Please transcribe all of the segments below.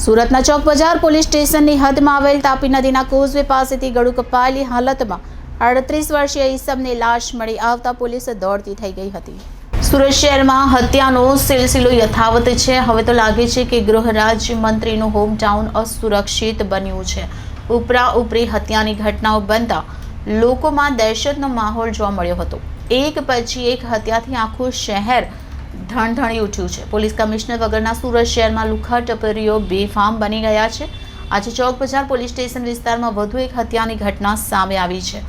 સુરતના ચોક બજાર પોલીસ સ્ટેશનની હદમાં આવેલ તાપી નદીના કોઝવે પાસેથી ગળું કપાયેલી હાલતમાં 38 વર્ષીય ઈસમની લાશ મળી આવતા પોલીસ દોડતી થઈ ગઈ હતી। સુરત શહેરમાં હત્યાનો સિલસિલો યથાવત છે। હવે તો લાગે છે કે ગૃહ રાજ્ય મંત્રીનું હોમટાઉન અસુરક્ષિત બન્યું છે। ઉપરી હત્યાની ઘટનાઓ બનતા લોકોમાં દહેશતનો માહોલ જોવા મળ્યો હતો। એક પછી એક હત્યાથી આખું શહેર ધણધણી ઉઠ્યું છે। પોલીસ કમિશનર વગરના સુરત શહેરમાં લુખ્ખા ટપરીઓ બેફામ બની ગયા છે। આજે ચોક બજાર પોલીસ સ્ટેશન વિસ્તારમાં વધુ એક હત્યાની ઘટના સામે આવી છે।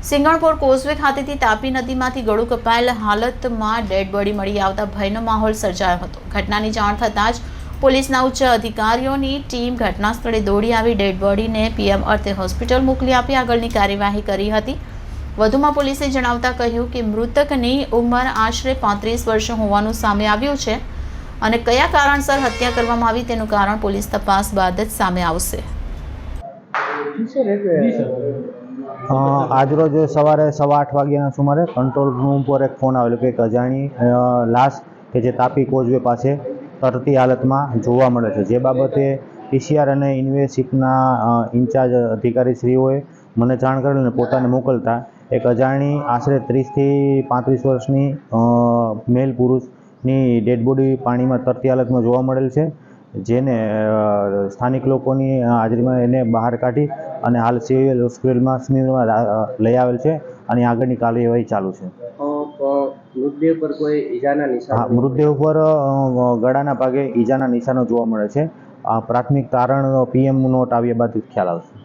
સિંગણપોર કોઝવે ખાતેથી તાપી નદીમાંથી ગળું કપાયેલ હાલતમાં ડેડ બોડી મળી આવતા ભયનો માહોલ સર્જાયો હતો। ઘટનાની જાણ થતાં જ પોલીસના ઉચ્ચ અધિકારીઓની ટીમ ઘટના સ્થળે દોડી આવી ડેડ બોડીને પીએમ અર્થે હોસ્પિટલ મોકલી આપી આગળની કાર્યવાહી કરી હતી। વધુમાં પોલીસે જણાવતા કહ્યું કે મૃતકની ઉંમર આશરે 35 વર્ષ હોવાનું સામે આવ્યું છે અને કયા કારણસર હત્યા કરવામાં આવી તેનું કારણ પોલીસ તપાસ બાદ જ સામે આવશે। આજરોજ સવારે 8:15 વાગ્યાના સુમારે કંટ્રોલ રૂમ પર એક ફોન આવેલો કે એક અજાણી લાશ કે જે તાપી કોઝવે પાસે તરતી હાલતમાં જોવા મળે છે। જે બાબતે પીસીઆર અને ઇન્વેસ્ટિગેશનના ઇન્ચાર્જ અધિકારીશ્રીઓએ મને જાણ કરેલ અને પોતાને મોકલતા એક અજાણી આશરે 30 થી 35 વર્ષની મેલ પુરુષની ડેડ બોડી પાણીમાં તરતી હાલતમાં જોવા મળેલ છે, જેને સ્થાનિક લોકોની હાજરીમાં એને બહાર કાઢી અને હાલ સિવિલ હોસ્પિટલમાં લઈ આવેલ છે અને આગળની કાર્યવાહી ચાલુ છે। મૃતદેહ પર કોઈ ઈજાના નિશાન? હા, મૃતદેહ ઉપર ગળાના ભાગે ઈજાના નિશાનો જોવા મળે છે। પ્રાથમિક તારણ પીએમ નોટ આવ્યા બાદ ખ્યાલ આવશે।